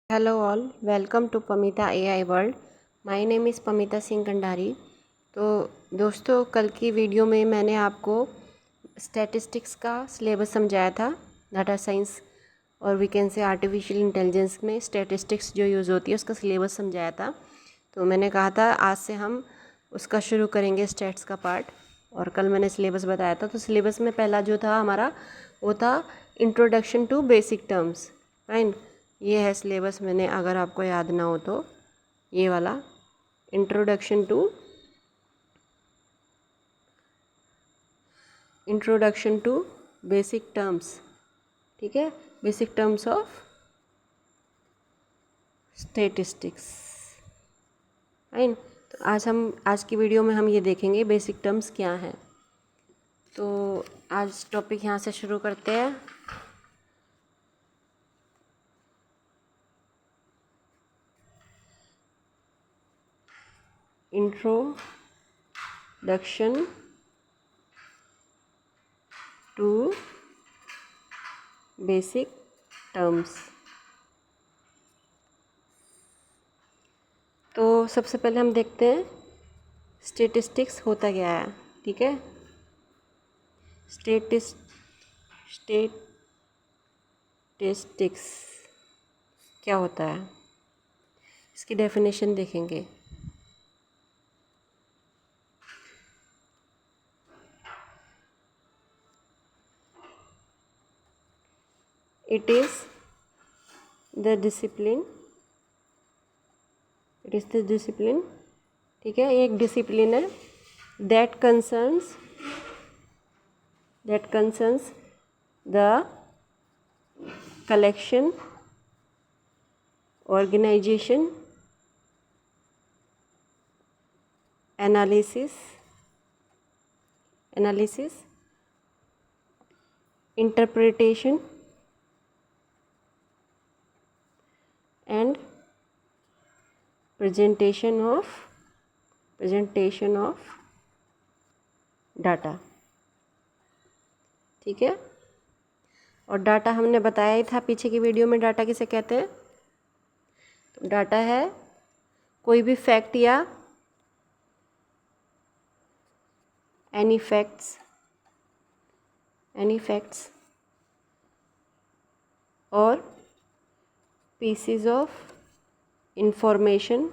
Hello all, welcome to Pamita AI World. My name is Pamita Singh Kandari. तो दोस्तों, कल की वीडियो में मैंने आपको स्टैटिस्टिक्स का सिलेबस समझाया था। डाटा साइंस और we can say artificial intelligence में स्टैटिस्टिक्स जो यूज़ होती है उसका सिलेबस समझाया था। तो मैंने कहा था आज से हम उसका शुरू करेंगे स्टैट्स का पार्ट, और कल मैंने सिलेबस बताया था। तो सिलेबस में पहला जो था हमारा वो था introduction to basic terms. Fine, ये है सिलेबस। मैंने अगर आपको याद ना हो तो ये वाला इंट्रोडक्शन टू बेसिक टर्म्स, ठीक है, basic terms of statistics. Fine, तो आज की वीडियो में हम ये देखेंगे बेसिक टर्म्स क्या हैं। तो आज टॉपिक यहाँ से शुरू करते हैं। Introduction to basic terms. तो सबसे पहले हम देखते हैं स्टैटिस्टिक्स होता क्या है। ठीक है, स्टैटिस्टिक्स क्या होता है, इसकी डेफिनेशन देखेंगे। इट इज़ द डिसिप्लिन, ठीक है, एक डिसिप्लिन है that concerns the collection, organisation, analysis, interpretation and presentation of data. ठीक है, और डाटा हमने बताया ही था पीछे की वीडियो में। डाटा किसे कहते हैं? तो डाटा है कोई भी फैक्ट या एनी फैक्ट्स और pieces of information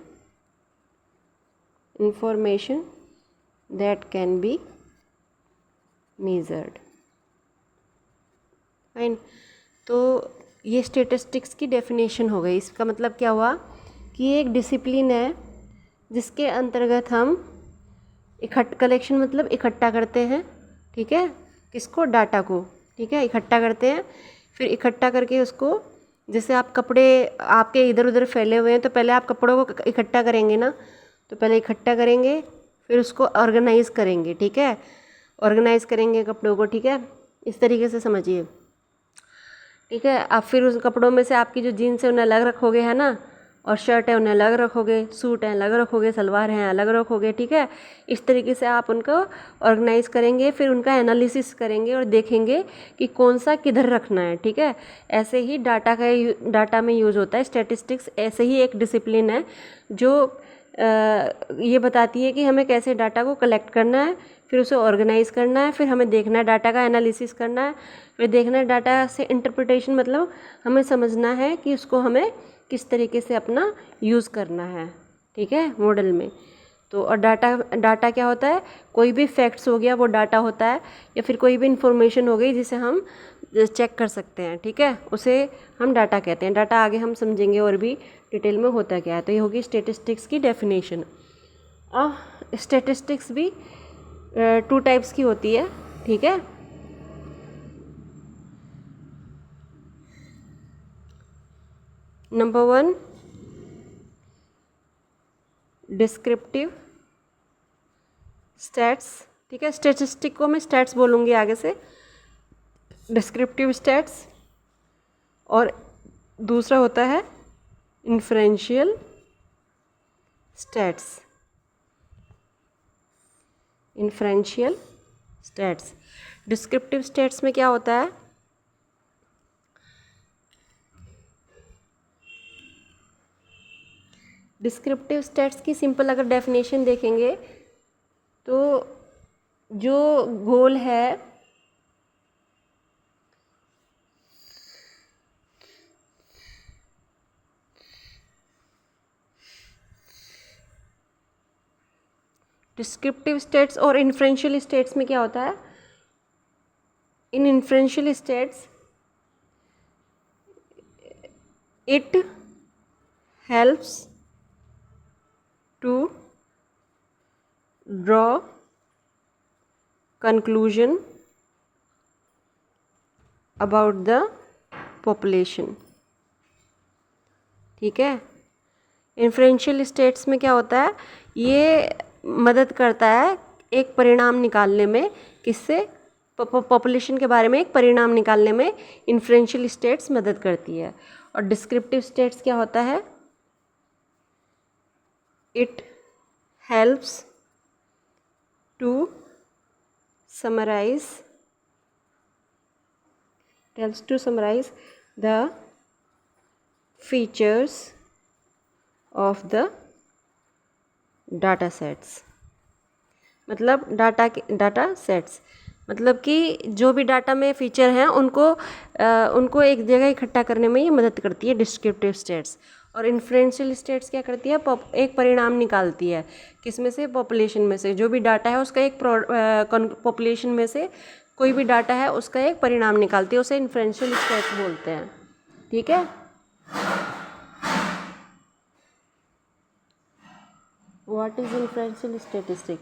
that can be measured। Fine, तो ये स्टैटिस्टिक्स की डेफिनेशन हो गई। इसका मतलब क्या हुआ कि ये एक डिसिप्लिन है जिसके अंतर्गत हम कलेक्शन मतलब इकट्ठा करते हैं। ठीक है, किसको? डाटा को। ठीक है, इकट्ठा करते हैं, फिर इकट्ठा करके उसको, जैसे आप कपड़े आपके इधर उधर फैले हुए हैं तो पहले आप कपड़ों को इकट्ठा करेंगे ना। तो पहले इकट्ठा करेंगे, फिर उसको ऑर्गेनाइज करेंगे। ठीक है, ऑर्गेनाइज करेंगे कपड़ों को। ठीक है, इस तरीके से समझिए। ठीक है, आप फिर उस कपड़ों में से आपकी जो जीन्स है उन्हें अलग रखोगे, है ना, और शर्ट है उन्हें अलग रखोगे, सूट है अलग रखोगे, सलवार हैं अलग रखोगे। ठीक है, इस तरीके से आप उनको ऑर्गेनाइज करेंगे, फिर उनका एनालिसिस करेंगे और देखेंगे कि कौन सा किधर रखना है। ठीक है, ऐसे ही डाटा में यूज़ होता है स्टैटिस्टिक्स। ऐसे ही एक डिसिप्लिन है जो ये बताती है कि हमें कैसे डाटा को कलेक्ट करना है, फिर उसे ऑर्गेनाइज करना है, फिर हमें देखना है, डाटा का एनालिसिस करना है, फिर देखना है डाटा से इंटरप्रिटेशन, मतलब हमें समझना है कि उसको हमें किस तरीके से अपना यूज़ करना है। ठीक है, मॉडल में। तो और डाटा क्या होता है? कोई भी फैक्ट्स हो गया वो डाटा होता है, या फिर कोई भी इंफॉर्मेशन हो गई जिसे हम चेक कर सकते हैं। ठीक है, उसे हम डाटा कहते हैं। डाटा आगे हम समझेंगे और भी डिटेल में होता क्या है। तो ये होगी स्टैटिस्टिक्स की डेफिनेशन। स्टैटिस्टिक्स भी 2 टाइप्स की होती है। ठीक है, नंबर 1 डिस्क्रिप्टिव स्टैट्स। ठीक है, स्टैटिस्टिक को मैं स्टैट्स बोलूँगी आगे से, डिस्क्रिप्टिव स्टैट्स। और दूसरा होता है इन्फ्रेंशियल स्टैट्स। डिस्क्रिप्टिव स्टैट्स में क्या होता है? डिस्क्रिप्टिव स्टेट्स की सिंपल अगर डेफिनेशन देखेंगे तो जो गोल है डिस्क्रिप्टिव स्टेट्स और इन्फ्रेंशियल स्टेट्स में क्या होता है, in inferential stats it helps to draw conclusion about the population। ठीक है, इन्फ्रेंशियल स्टेट्स में क्या होता है, ये मदद करता है एक परिणाम निकालने में, किससे, पॉपुलेशन के बारे में एक परिणाम निकालने में इन्फ्रेंशियल स्टेट्स मदद करती है। और डिस्क्रिप्टिव स्टेट्स क्या होता है, it helps to summarize the features of the data sets। मतलब डाटा सेट्स मतलब कि जो भी डाटा में फीचर हैं उनको एक जगह इकट्ठा करने में ये मदद करती है डिस्क्रिप्टिव स्टेट्स। और इन्फ्रेंशियल स्टेट्स क्या करती है, एक परिणाम निकालती है, किसमें से, पॉपुलेशन में से। जो भी डाटा है उसका एक पॉपुलेशन में से कोई भी डाटा है उसका एक परिणाम निकालती है, उसे इन्फ्रेंशियल स्टेट्स बोलते हैं। ठीक है, व्हाट इज इन्फ्रेंशियल स्टैटिस्टिक।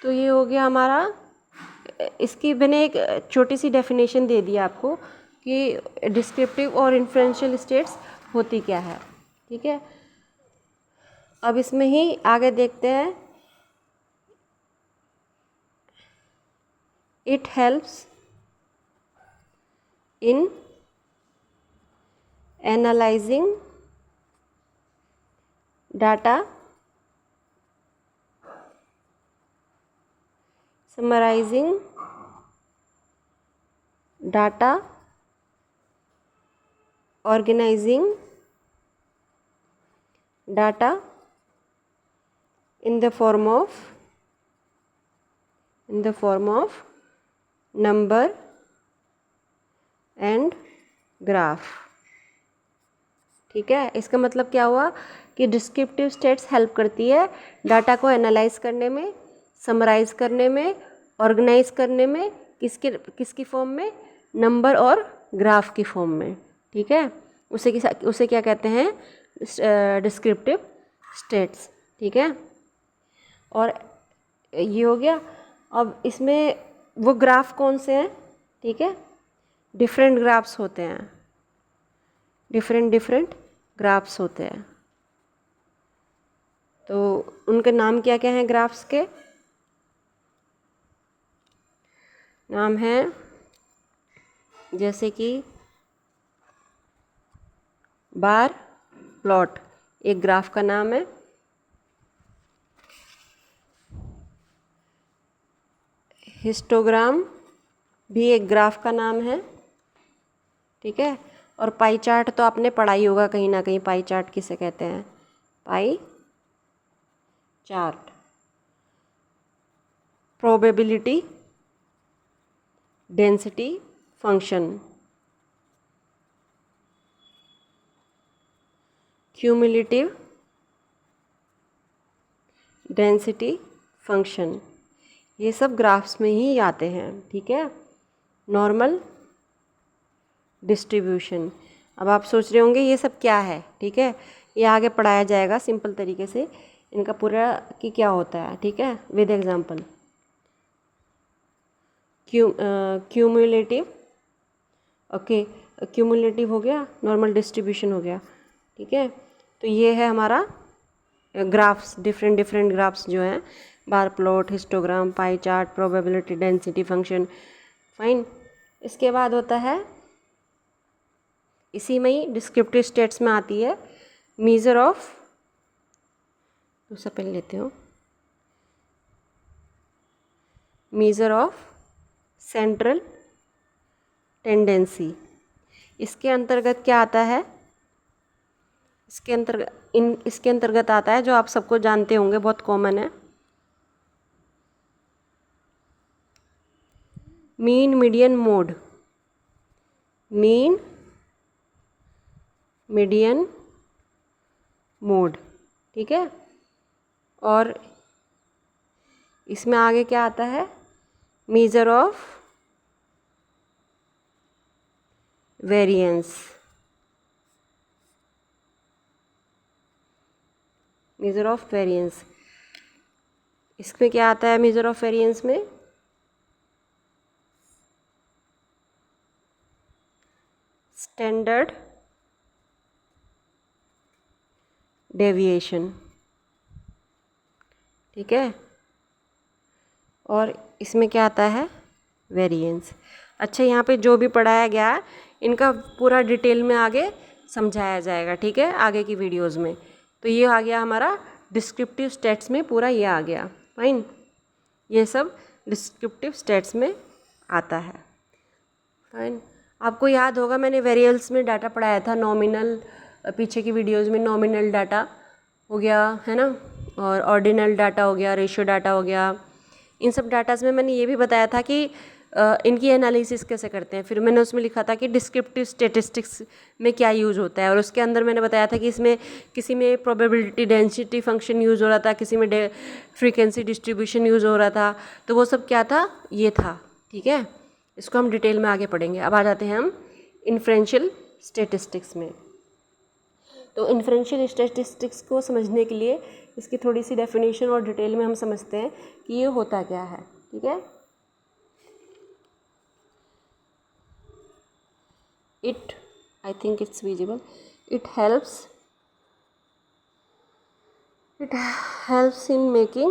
तो ये हो गया हमारा, इसकी मैंने एक छोटी सी डेफिनेशन दे दी आपको कि डिस्क्रिप्टिव और इन्फ्रेंशियल स्टेट्स होती क्या है। ठीक है, अब इसमें ही आगे देखते हैं। It helps in analysing data, summarising data, organizing data in the form of number and graph। ठीक है, इसका मतलब क्या हुआ कि डिस्क्रिप्टिव स्टेट्स हेल्प करती है डाटा को एनालाइज करने में, समराइज करने में, ऑर्गेनाइज करने में, किसकी फॉर्म में, नंबर और ग्राफ की फॉर्म में। ठीक है, उसे क्या कहते हैं, डिस्क्रिप्टिव स्टेट्स। ठीक है, और ये हो गया। अब इसमें वो ग्राफ कौन से हैं, ठीक है, डिफरेंट ग्राफ्स होते हैं, डिफरेंट ग्राफ्स होते हैं। तो उनके नाम क्या क्या हैं, ग्राफ्स के नाम हैं जैसे कि बार प्लॉट एक ग्राफ का नाम है, हिस्टोग्राम भी एक ग्राफ का नाम है। ठीक है, और पाई चार्ट तो आपने पढ़ा ही होगा कहीं ना कहीं, पाई चार्ट किसे कहते हैं, pie chart. Probability density function, cumulative density function, ये सब ग्राफ्स में ही आते हैं। ठीक है, नॉर्मल डिस्ट्रीब्यूशन। अब आप सोच रहे होंगे ये सब क्या है, ठीक है, ये आगे पढ़ाया जाएगा सिंपल तरीके से, इनका पूरा कि क्या होता है। ठीक है, with example. Cumulative, okay, cumulative हो गया, नॉर्मल डिस्ट्रीब्यूशन हो गया। ठीक है, तो ये है हमारा ग्राफ्स, डिफरेंट ग्राफ्स जो हैं, bar plot, histogram, pie chart, probability density function. Fine, इसके बाद होता है, इसी में ही डिस्क्रिप्टिव स्टेट्स में आती है मीज़र ऑफ, दूसरा पेन लेते हो, मीज़र ऑफ सेंट्रल टेंडेंसी। इसके अंतर्गत क्या आता है, इसके अंतर्गत आता है जो आप सबको जानते होंगे, बहुत कॉमन है, mean median mode, mean median mode, ठीक है। और इसमें आगे क्या आता है, measure of variance, measure of variance, इसमें क्या आता है मेजर ऑफ वेरिएंस में, स्टैंडर्ड डेविएशन, ठीक है। और इसमें क्या आता है, वेरिएंस। अच्छा, यहाँ पे जो भी पढ़ाया गया इनका पूरा डिटेल में आगे समझाया जाएगा, ठीक है, आगे की वीडियोस में। तो ये आ गया हमारा डिस्क्रिप्टिव स्टेट्स में, पूरा ये आ गया, फाइन। ये सब डिस्क्रिप्टिव स्टेट्स में आता है, फाइन। आपको याद होगा मैंने वेरिएबल्स में डाटा पढ़ाया था, नॉमिनल, पीछे की वीडियोस में नॉमिनल डाटा हो गया है ना, और ऑर्डिनल डाटा हो गया, रेशियो डाटा हो गया। इन सब डाटास में मैंने ये भी बताया था कि इनकी एनालिसिस कैसे करते हैं। फिर मैंने उसमें लिखा था कि डिस्क्रिप्टिव स्टैटिस्टिक्स में क्या यूज़ होता है, और उसके अंदर मैंने बताया था कि इसमें किसी में प्रोबेबिलिटी डेंसिटी फंक्शन यूज़ हो रहा था, किसी में फ्रीक्वेंसी डिस्ट्रीब्यूशन यूज़ हो रहा था। तो वो सब क्या था, ये था, ठीक है। इसको हम डिटेल में आगे पढ़ेंगे। अब आ जाते हैं हम इन्फ्रेंशियल स्टैटिस्टिक्स में। तो इन्फ्रेंशियल स्टैटिस्टिक्स को समझने के लिए इसकी थोड़ी सी डेफिनेशन और डिटेल में हम समझते हैं कि ये होता क्या है, ठीक है। It, I think it's visible. It helps in making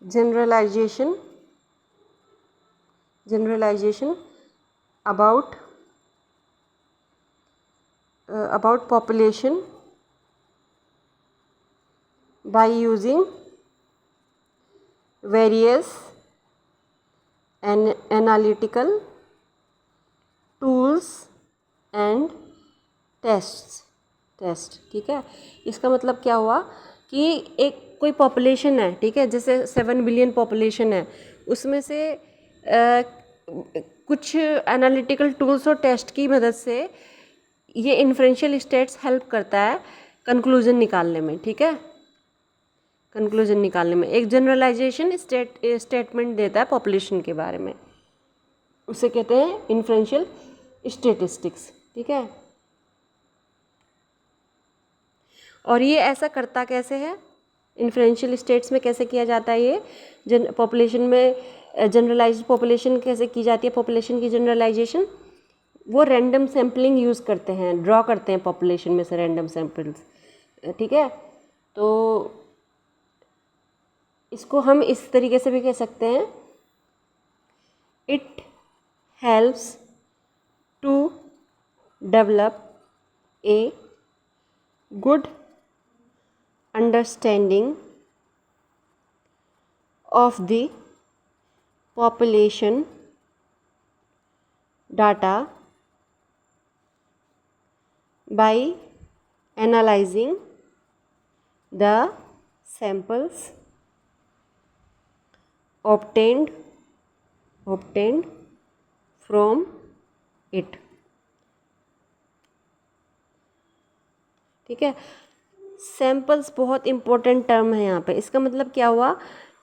generalization about population by using various analytical tools and tests, ठीक है। इसका मतलब क्या हुआ कि एक कोई पॉपुलेशन है, ठीक है, जैसे 7 बिलियन पॉपुलेशन है, उसमें से कुछ एनालिटिकल टूल्स और टेस्ट की मदद से ये इन्फ्रेंशियल स्टेट्स हेल्प करता है कंक्लूजन निकालने में, ठीक है, कंक्लूजन निकालने में। एक जनरलाइजेशन स्टेटमेंट देता है पॉपुलेशन के बारे में, उसे कहते हैं इन्फ्रेंशियल स्टैटिस्टिक्स, ठीक है। और ये ऐसा करता कैसे है, इन्फ्रेंशियल स्टेट्स में कैसे किया जाता है ये पॉपुलेशन में जनरलाइज पॉपुलेशन कैसे की जाती है, पॉपुलेशन की जनरलाइजेशन, वो रैंडम सैम्पलिंग यूज़ करते हैं, ड्रॉ करते हैं पॉपुलेशन में से रैंडम सैम्पल्स, ठीक है। तो इसको हम इस तरीके से भी कह सकते हैं, it helps to develop a good understanding of the population data by analyzing the samples obtained from it, ठीक है। सैम्पल्स बहुत इम्पोर्टेंट टर्म है यहाँ पे। इसका मतलब क्या हुआ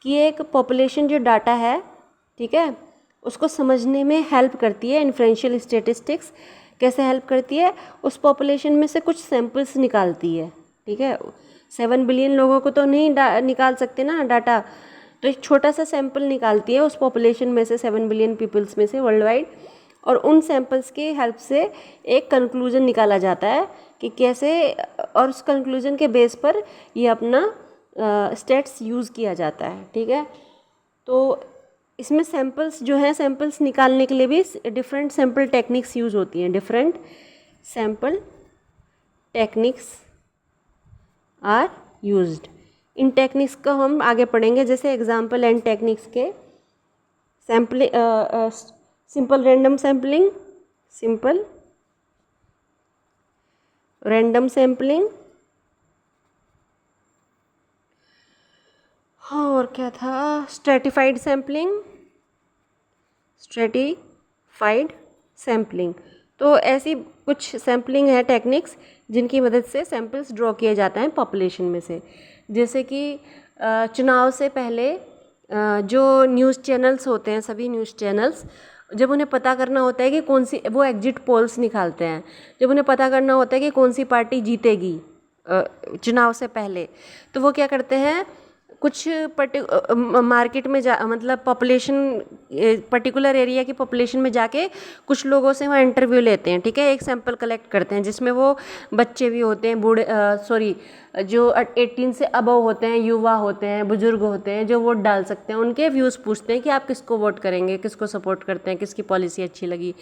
कि एक पॉपुलेशन जो डाटा है, ठीक है, उसको समझने में हेल्प करती है इन्फ्रेंशियल स्टैटिस्टिक्स। कैसे हेल्प करती है, उस पॉपुलेशन में से कुछ सैम्पल्स निकालती है, ठीक है। 7 बिलियन लोगों को तो नहीं निकाल सकते ना डाटा, तो एक छोटा सा सैंपल निकालती है उस पॉपुलेशन में से, 7 बिलियन पीपल्स में से वर्ल्ड वाइड, और उन सैंपल्स के हेल्प से एक कंक्लूजन निकाला जाता है कि कैसे, और उस कंक्लूजन के बेस पर ये अपना स्टेट्स यूज़ किया जाता है, ठीक है। तो इसमें सैंपल्स जो हैं, सैंपल्स निकालने के लिए भी डिफरेंट सैंपल टेक्निक्स यूज़ होती हैं, different sample techniques are used. इन टेक्निक्स को हम आगे पढ़ेंगे, जैसे एग्जांपल एंड टेक्निक्स के simple random sampling, simple random sampling, हाँ और क्या था, स्ट्रेटिफाइड सैम्पलिंग, स्ट्रेटिफाइड सैम्पलिंग। तो ऐसी कुछ सैम्पलिंग है टेक्निक्स जिनकी मदद से सैंपल्स ड्रॉ किए जाते हैं पॉपुलेशन में से। जैसे कि चुनाव से पहले जो न्यूज़ चैनल्स होते हैं, सभी न्यूज़ चैनल्स, जब उन्हें पता करना होता है कि कौन सी, वो एग्जिट पोल्स निकालते हैं, जब उन्हें पता करना होता है कि कौन सी पार्टी जीतेगी चुनाव से पहले, तो वो क्या करते हैं, कुछ मार्केट में जा, मतलब पॉपुलेशन, पर्टिकुलर एरिया की पॉपुलेशन में जाके कुछ लोगों से वहाँ इंटरव्यू लेते हैं, ठीक है, एक सैंपल कलेक्ट करते हैं जिसमें वो बच्चे भी होते हैं, बूढ़े सॉरी जो 18 से अबव होते हैं, युवा होते हैं, बुजुर्ग होते हैं जो वोट डाल सकते हैं, उनके व्यूज़ पूछते हैं कि आप किसको वोट करेंगे, किसको सपोर्ट करते हैं, किसकी पॉलिसी अच्छी लगी।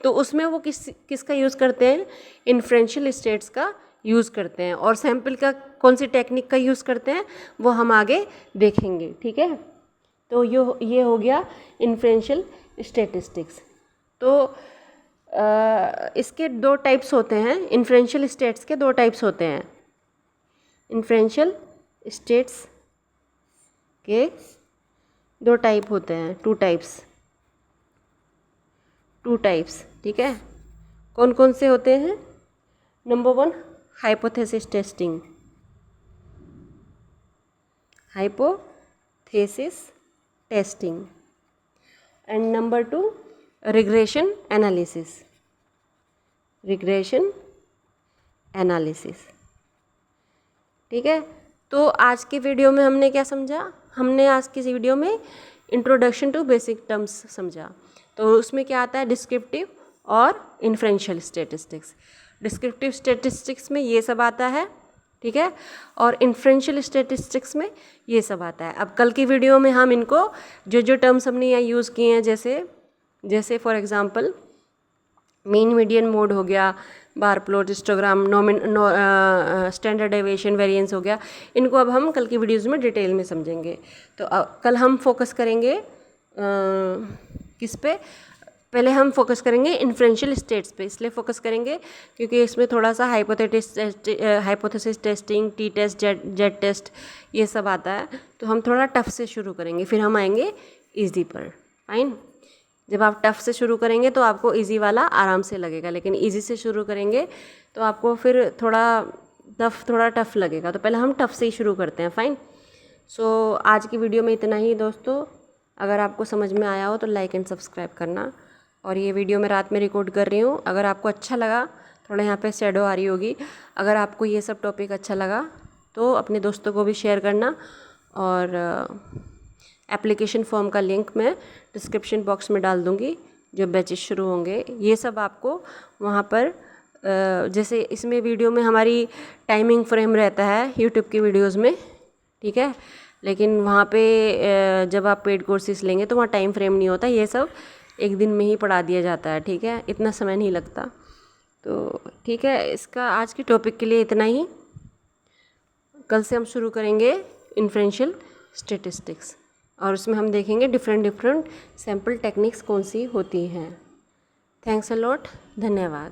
तो उसमें वो किसका यूज़ करते हैं, इन्फ्लुएंशियल स्टेट्स का यूज़ करते हैं। और सैंपल का कौन सी टेक्निक का यूज़ करते हैं वो हम आगे देखेंगे, ठीक है। तो ये हो गया इन्फ्लुएंशियल स्टैटिस्टिक्स। तो इसके दो टाइप्स होते हैं, इन्फ्लुएंशियल स्टेट्स के दो टाइप्स होते हैं। इन्फ्लुएंशियल स्टेट्स के दो टाइप होते हैं, टू टाइप्स, ठीक है। कौन कौन से होते हैं? Number 1 hypothesis testing, and number 2 regression analysis, ठीक है। तो आज की वीडियो में हमने क्या समझा? हमने आज की वीडियो में इंट्रोडक्शन टू बेसिक टर्म्स समझा। तो उसमें क्या आता है, डिस्क्रिप्टिव और इन्फ्लुएंशियल स्टैटिस्टिक्स। डिस्क्रिप्टिव स्टैटिस्टिक्स में ये सब आता है, ठीक है, और इन्फ्लुएंशियल स्टैटिस्टिक्स में ये सब आता है। अब कल की वीडियो में हम इनको जो टर्म्स हमने यहाँ यूज़ किए हैं, जैसे for example mean median mode हो गया, bar plot, histogram, standard deviation, variance हो गया, इनको अब हम कल की वीडियोज़ में डिटेल में समझेंगे। तो कल हम फोकस करेंगे किस पे? पहले हम फोकस करेंगे इन्फ्लुएंशियल स्टेट्स पे, इसलिए फोकस करेंगे क्योंकि इसमें थोड़ा सा hypothesis testing, T test, Z test, ये सब आता है। तो हम थोड़ा टफ से शुरू करेंगे, फिर हम आएंगे इजी पर। फाइन, जब आप टफ से शुरू करेंगे तो आपको इजी वाला आराम से लगेगा, लेकिन इजी से शुरू करेंगे तो आपको फिर थोड़ा टफ लगेगा। तो पहले हम टफ से ही शुरू करते हैं। फाइन, सो आज की वीडियो में इतना ही दोस्तों। अगर आपको समझ में आया हो तो लाइक एंड सब्सक्राइब करना। और ये वीडियो मैं रात में रिकॉर्ड कर रही हूँ। अगर आपको अच्छा लगा, थोड़ा यहाँ पे शैडो आ रही होगी, अगर आपको ये सब टॉपिक अच्छा लगा तो अपने दोस्तों को भी शेयर करना। और एप्लीकेशन फॉर्म का लिंक मैं डिस्क्रिप्शन बॉक्स में डाल दूँगी, जो बैचेस शुरू होंगे। ये सब आपको वहाँ पर जैसे इसमें वीडियो में हमारी टाइमिंग फ्रेम रहता है यूट्यूब की वीडियोज़ में, ठीक है, लेकिन वहाँ पे जब आप पेड कोर्सेज लेंगे तो वहाँ टाइम फ्रेम नहीं होता, ये सब एक दिन में ही पढ़ा दिया जाता है, ठीक है, इतना समय नहीं लगता। तो ठीक है, इसका आज के टॉपिक के लिए इतना ही। कल से हम शुरू करेंगे इन्फ्लुएंशियल स्टैटिस्टिक्स, और उसमें हम देखेंगे डिफरेंट सैम्पल टेक्निक्स कौन सी होती हैं। थैंक्स अ लॉट, धन्यवाद।